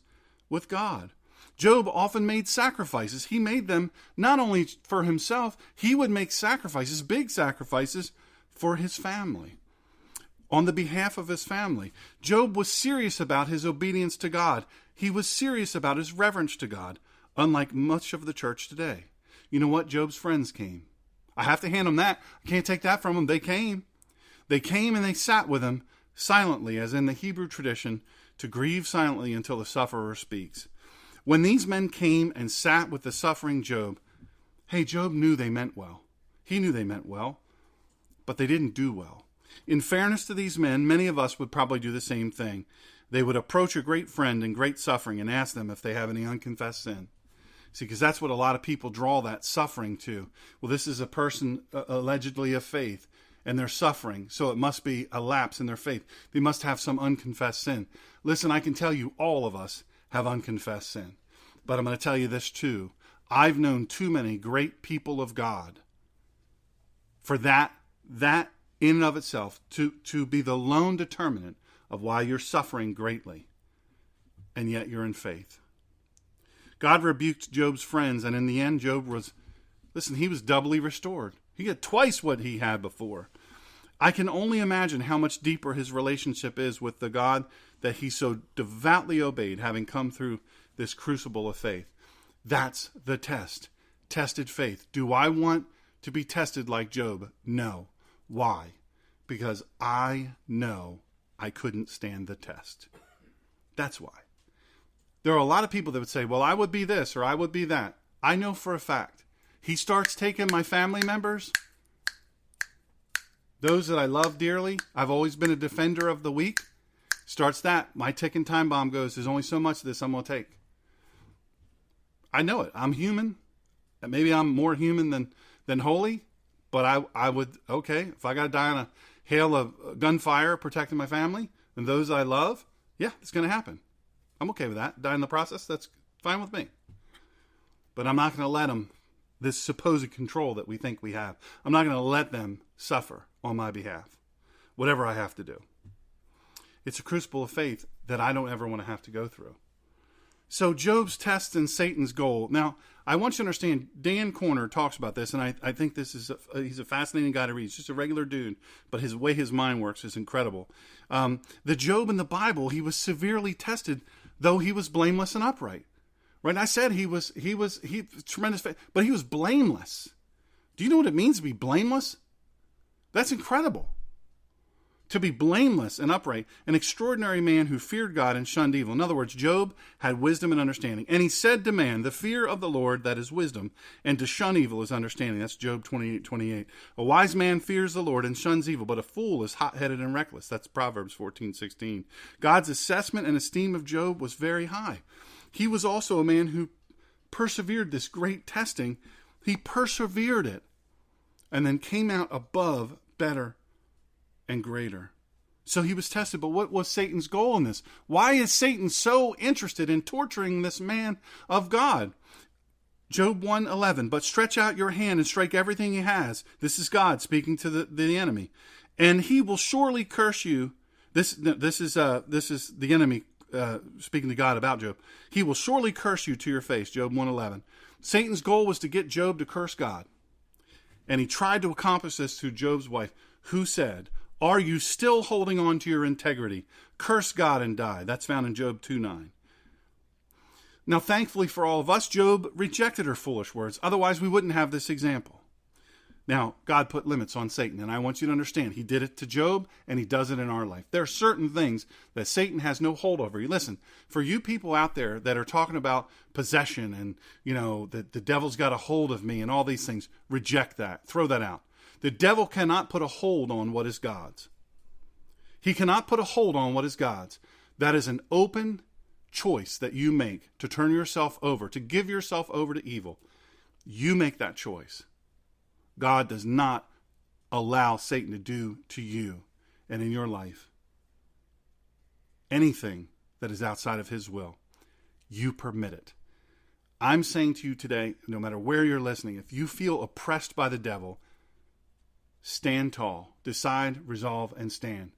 with God. Job often made sacrifices. He made them not only for himself, he would make sacrifices, big sacrifices, for his family. On the behalf of his family. Job was serious about his obedience to God. He was serious about his reverence to God, unlike much of the church today. You know what? Job's friends came. I have to hand them that. I can't take that from them. They came. They came and they sat with him silently, as in the Hebrew tradition, to grieve silently until the sufferer speaks. When these men came and sat with the suffering Job, Job knew they meant well. He knew they meant well, but they didn't do well. In fairness to these men, many of us would probably do the same thing. They would approach a great friend in great suffering and ask them if they have any unconfessed sin. See, because that's what a lot of people draw that suffering to. Well, this is a person allegedly of faith, and they're suffering, so it must be a lapse in their faith. They must have some unconfessed sin. Listen, I can tell you all of us have unconfessed sin. But I'm going to tell you this too. I've known too many great people of God for that in and of itself to be the lone determinant of why you're suffering greatly, and yet you're in faith. God rebuked Job's friends, and in the end, Job was, he was doubly restored. He got twice what he had before. I can only imagine how much deeper his relationship is with the God that he so devoutly obeyed, having come through this crucible of faith. That's the test. Tested faith. Do I want to be tested like Job? No. Why? Because I know I couldn't stand the test. That's why. There are a lot of people that would say, well, I would be this or I would be that. I know for a fact. He starts taking my family members, those that I love dearly, I've always been a defender of the weak, starts that, my ticking time bomb goes, there's only so much of this I'm going to take. I know it. I'm human. Maybe I'm more human than holy, but I would, okay, if I got to die on a hail of gunfire protecting my family and those I love, yeah, it's going to happen. I'm okay with that. Die in the process, that's fine with me. But I'm not going to let them, this supposed control that we think we have, I'm not going to let them suffer on my behalf, whatever I have to do. It's a crucible of faith that I don't ever want to have to go through. So Job's test and Satan's goal. Now, I want you to understand, Dan Corner talks about this, and I think this is he's a fascinating guy to read. He's just a regular dude, but his way his mind works is incredible. The Job in the Bible, he was severely tested, though he was blameless and upright. Right? I said he tremendous faith, but he was blameless. Do you know what it means to be blameless? That's incredible. To be blameless and upright, an extraordinary man who feared God and shunned evil. In other words, Job had wisdom and understanding. And he said to man, the fear of the Lord, that is wisdom, and to shun evil is understanding. That's Job 28:28. A wise man fears the Lord and shuns evil, but a fool is hot-headed and reckless. That's Proverbs 14:16. God's assessment and esteem of Job was very high. He was also a man who persevered this great testing. He persevered it and then came out above, better, and greater. So he was tested, but what was Satan's goal in this? Why is Satan so interested in torturing this man of God? Job 1:11, but stretch out your hand and strike everything he has. This is God speaking to the enemy. And he will surely curse you. This is the enemy speaking to God about Job. He will surely curse you to your face, Job 1:11. Satan's goal was to get Job to curse God. And he tried to accomplish this through Job's wife, who said, are you still holding on to your integrity? Curse God and die. That's found in Job 2:9. Now, thankfully for all of us, Job rejected her foolish words. Otherwise, we wouldn't have this example. Now, God put limits on Satan, and I want you to understand, he did it to Job, and he does it in our life. There are certain things that Satan has no hold over you. Listen, for you people out there that are talking about possession and, the devil's got a hold of me and all these things, reject that. Throw that out. The devil cannot put a hold on what is God's. He cannot put a hold on what is God's. That is an open choice that you make to turn yourself over, to give yourself over to evil. You make that choice. God does not allow Satan to do to you and in your life anything that is outside of his will. You permit it. I'm saying to you today, no matter where you're listening, if you feel oppressed by the devil, stand tall. Decide, resolve, and stand.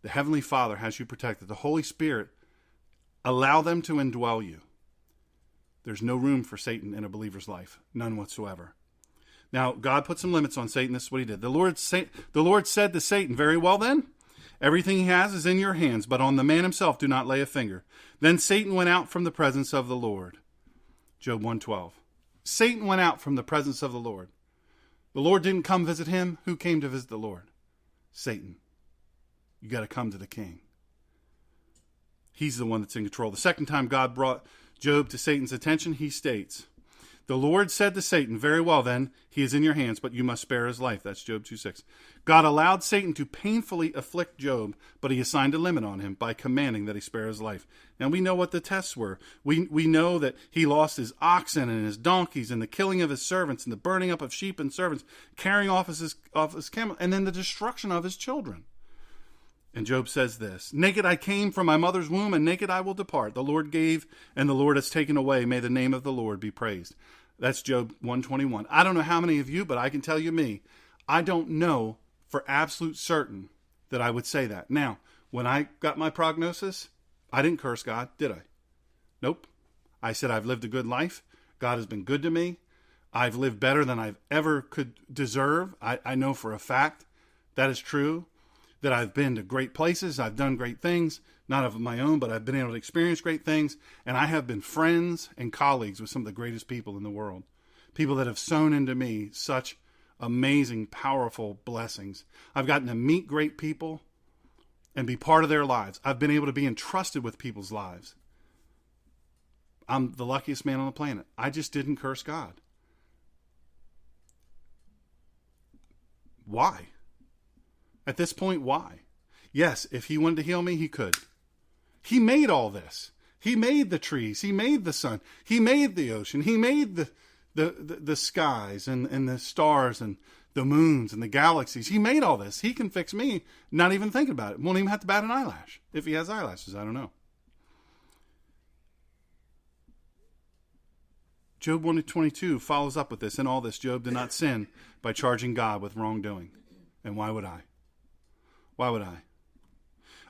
The Heavenly Father has you protected. The Holy Spirit, allow them to indwell you. There's no room for Satan in a believer's life. None whatsoever. Now, God put some limits on Satan. This is what he did. The Lord said to Satan, very well then, everything he has is in your hands, but on the man himself do not lay a finger. Then Satan went out from the presence of the Lord. Job 1:12. Satan went out from the presence of the Lord. The Lord didn't come visit him. Who came to visit the Lord? Satan. You got to come to the king. He's the one that's in control. The second time God brought Job to Satan's attention, he states, the Lord said to Satan, very well then, he is in your hands, but you must spare his life. That's Job 2:6. God allowed Satan to painfully afflict Job, but he assigned a limit on him by commanding that he spare his life. Now we know what the tests were. We know that he lost his oxen and his donkeys and the killing of his servants and the burning up of sheep and servants, carrying off his camel, and then the destruction of his children. And Job says this, naked I came from my mother's womb, and naked I will depart. The Lord gave, and the Lord has taken away. May the name of the Lord be praised. That's Job 1:21. I don't know how many of you, but I can tell you me. I don't know for absolute certain that I would say that. Now, When I got my prognosis, I didn't curse God, did I? Nope. I said, I've lived a good life. God has been good to me. I've lived better than I've ever could deserve. I know for a fact that is true, that I've been to great places. I've done great things, not of my own, but I've been able to experience great things. And I have been friends and colleagues with some of the greatest people in the world. People that have sown into me such amazing, powerful blessings. I've gotten to meet great people and be part of their lives. I've been able to be entrusted with people's lives. I'm the luckiest man on the planet. I just didn't curse God. Why? At this point, why? Yes, if he wanted to heal me, he could. He made all this. He made the trees. He made the sun. He made the ocean. He made the skies and the stars and the moons and the galaxies. He made all this. He can fix me, not even thinking about it. Won't even have to bat an eyelash. If he has eyelashes, I don't know. Job 1:22 follows up with this. In all this, Job did not sin by charging God with wrongdoing. And why would I? Why would I?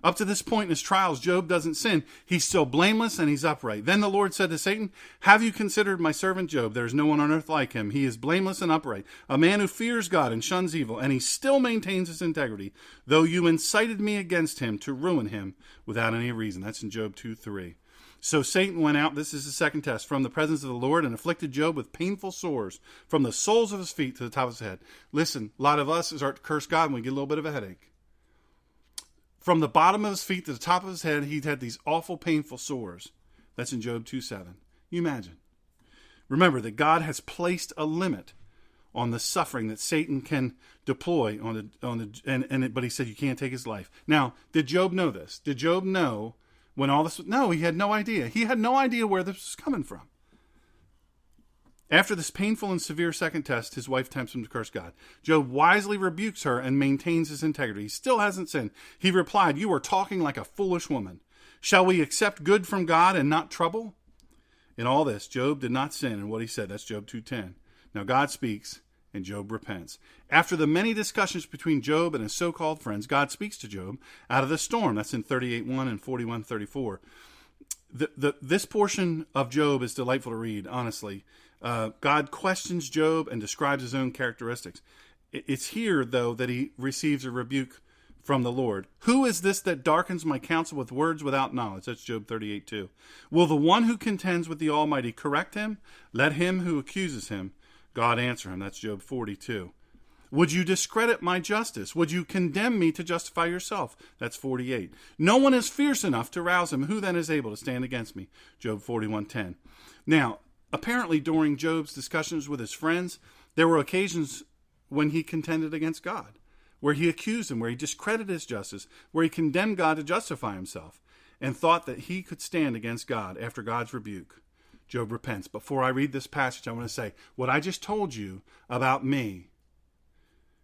Up to this point in his trials, Job doesn't sin. He's still blameless and he's upright. Then the Lord said to Satan, have you considered my servant Job? There is no one on earth like him. He is blameless and upright, a man who fears God and shuns evil, and he still maintains his integrity, though you incited me against him to ruin him without any reason. That's in Job 2:3. So Satan went out, this is the second test, from the presence of the Lord and afflicted Job with painful sores from the soles of his feet to the top of his head. Listen, a lot of us start to curse God when we get a little bit of a headache. From the bottom of his feet to the top of his head, he'd had these awful, painful sores. That's in Job 2:7. You imagine. Remember that God has placed a limit on the suffering that Satan can deploy but he said you can't take his life. Now, did Job know this? Did Job know when all this? No, he had no idea. He had no idea where this was coming from. After this painful and severe second test, his wife tempts him to curse God. Job wisely rebukes her and maintains his integrity. He still hasn't sinned. He replied, you are talking like a foolish woman. Shall we accept good from God and not trouble? In all this, Job did not sin in what he said. That's Job 2:10. Now God speaks and Job repents. After the many discussions between Job and his so-called friends, God speaks to Job out of the storm. That's in 38:1 and 41:34. This portion of Job is delightful to read, honestly. God questions Job and describes his own characteristics. It's here, though, that he receives a rebuke from the Lord. Who is this that darkens my counsel with words without knowledge? That's Job 38:2. Will the one who contends with the Almighty correct him? Let him who accuses him, God answer him. That's Job 42. Would you discredit my justice? Would you condemn me to justify yourself? That's 48. No one is fierce enough to rouse him. Who then is able to stand against me? Job 41:10. Now, apparently during Job's discussions with his friends, there were occasions when he contended against God, where he accused him, where he discredited his justice, where he condemned God to justify himself, and thought that he could stand against God after God's rebuke. Job repents. Before I read this passage, I want to say, what I just told you about me,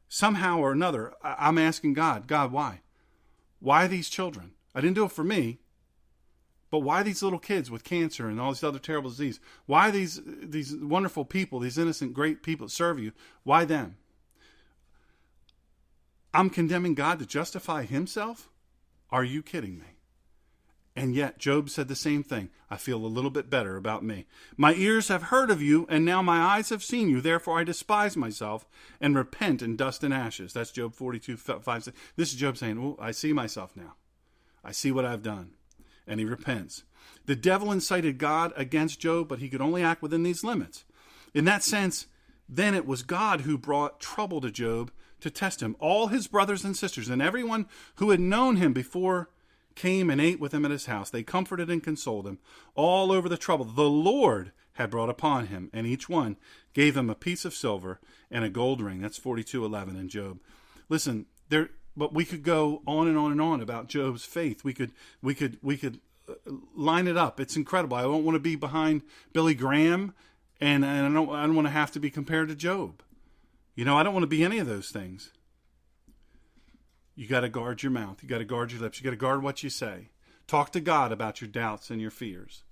somehow or another, I'm asking God, why? Why these children? I didn't do it for me. But why these little kids with cancer and all these other terrible diseases? Why these wonderful people, these innocent, great people that serve you? Why them? I'm condemning God to justify himself? Are you kidding me? And yet, Job said the same thing. I feel a little bit better about me. My ears have heard of you, and now my eyes have seen you. Therefore, I despise myself and repent in dust and ashes. That's Job 42:5. This is Job saying, well, I see myself now. I see what I've done. And he repents. The devil incited God against Job, but he could only act within these limits. In that sense, then it was God who brought trouble to Job to test him. All his brothers and sisters and everyone who had known him before came and ate with him at his house. They comforted and consoled him all over the trouble the Lord had brought upon him, and each one gave him a piece of silver and a gold ring. That's 42:11 in Job. Listen, but we could go on and on and on about Job's faith. We could line it up. It's incredible. I don't want to be behind Billy Graham, and I don't want to have to be compared to Job. I don't want to be any of those things. You got to guard your mouth. You got to guard your lips. You got to guard what you say. Talk to God about your doubts and your fears,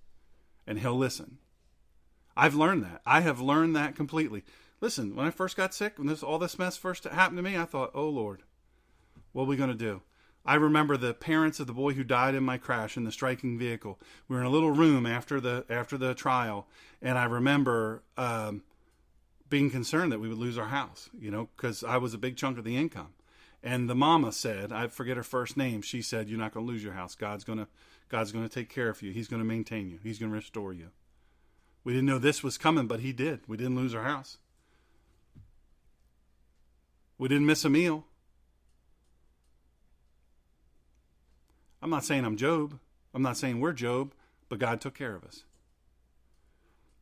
and he'll listen. I've learned that. I have learned that completely. Listen, when I first got sick, when all this mess first happened to me, I thought, oh, Lord, what are we going to do? I remember the parents of the boy who died in my crash in the striking vehicle. We were in a little room after the trial, and I remember being concerned that we would lose our house, because I was a big chunk of the income. And the mama said, I forget her first name, she said, "You're not going to lose your house. God's going to take care of you. He's going to maintain you. He's going to restore you." We didn't know this was coming, but he did. We didn't lose our house. We didn't miss a meal. I'm not saying I'm Job. I'm not saying we're Job, but God took care of us.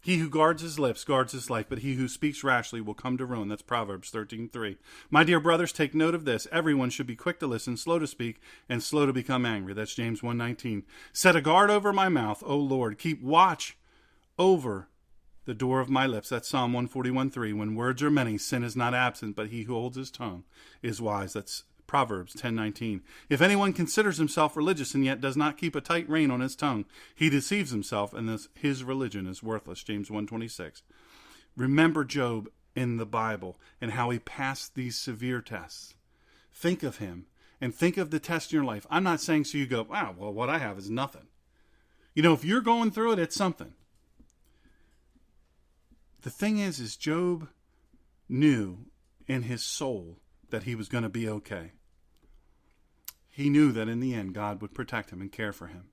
He who guards his lips guards his life, but he who speaks rashly will come to ruin. That's Proverbs 13:3. My dear brothers, take note of this. Everyone should be quick to listen, slow to speak, and slow to become angry. That's James 1:19. Set a guard over my mouth, O Lord. Keep watch over the door of my lips. That's Psalm 141:3. When words are many, sin is not absent, but he who holds his tongue is wise. That's Proverbs 10:19. If anyone considers himself religious and yet does not keep a tight rein on his tongue, he deceives himself, and his religion is worthless. James 1:26. Remember Job in the Bible and how he passed these severe tests. Think of him and think of the test in your life. I'm not saying so you go, "Wow, well, what I have is nothing." If you're going through it, it's something. The thing is Job knew in his soul that he was going to be okay. He knew that in the end, God would protect him and care for him.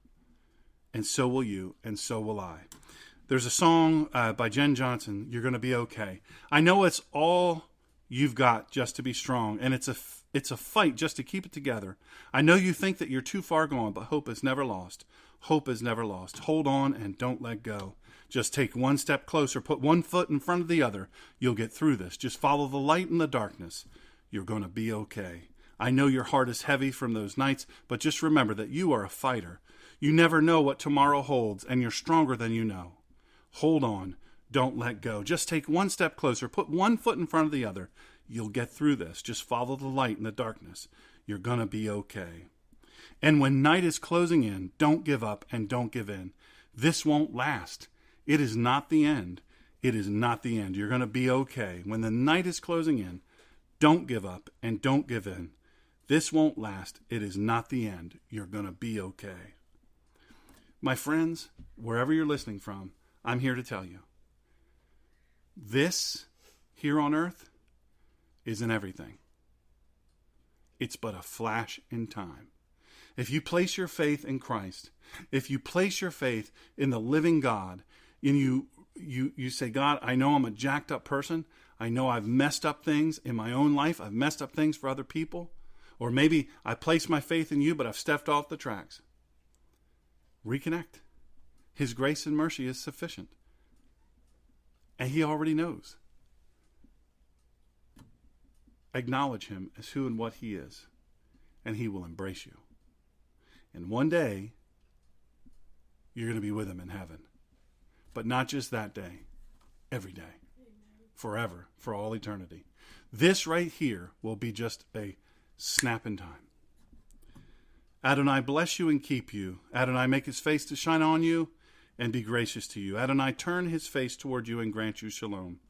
And so will you, and so will I. There's a song by Jen Johnson, "You're Going to Be Okay." I know it's all you've got just to be strong, and it's a fight just to keep it together. I know you think that you're too far gone, but hope is never lost. Hope is never lost. Hold on and don't let go. Just take one step closer. Put one foot in front of the other. You'll get through this. Just follow the light in the darkness. You're going to be okay. I know your heart is heavy from those nights, but just remember that you are a fighter. You never know what tomorrow holds, and you're stronger than you know. Hold on. Don't let go. Just take one step closer. Put one foot in front of the other. You'll get through this. Just follow the light in the darkness. You're going to be okay. And when night is closing in, don't give up and don't give in. This won't last. It is not the end. It is not the end. You're going to be okay. When the night is closing in, don't give up and don't give in. This won't last. It is not the end. You're going to be okay. My friends, wherever you're listening from, I'm here to tell you. This here on earth isn't everything. It's but a flash in time. If you place your faith in Christ, if you place your faith in the living God, and you say, "God, I know I'm a jacked up person. I know I've messed up things in my own life. I've messed up things for other people. Or maybe I place my faith in you, but I've stepped off the tracks." Reconnect. His grace and mercy is sufficient. And he already knows. Acknowledge him as who and what he is, and he will embrace you. And one day, you're going to be with him in heaven. But not just that day, every day, forever, for all eternity. This right here will be just a snap in time. Adonai bless you and keep you. Adonai make his face to shine on you and be gracious to you. Adonai turn his face toward you and grant you shalom.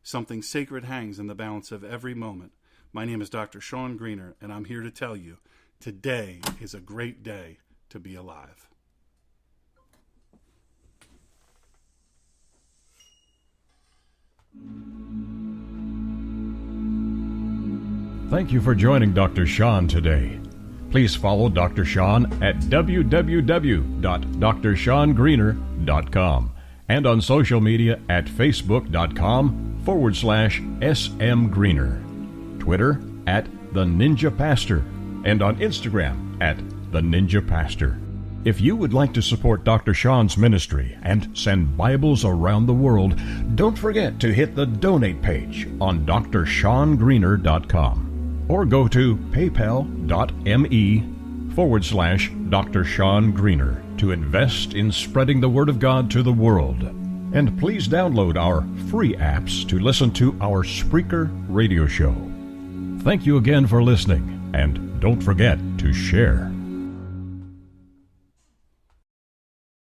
Something sacred hangs in the balance of every moment. My name is Dr. Sean Greener, and I'm here to tell you, today is a great day to be alive. Thank you for joining Dr. Sean today. Please follow Dr. Sean at www.drseangreener.com and on social media at facebook.com/smgreener, Twitter at The Ninja Pastor, and on Instagram at The Ninja Pastor. If you would like to support Dr. Sean's ministry and send Bibles around the world, don't forget to hit the donate page on drseangreener.com or go to paypal.me/Dr. Sean Greener to invest in spreading the Word of God to the world. And please download our free apps to listen to our Spreaker radio show. Thank you again for listening, and don't forget to share.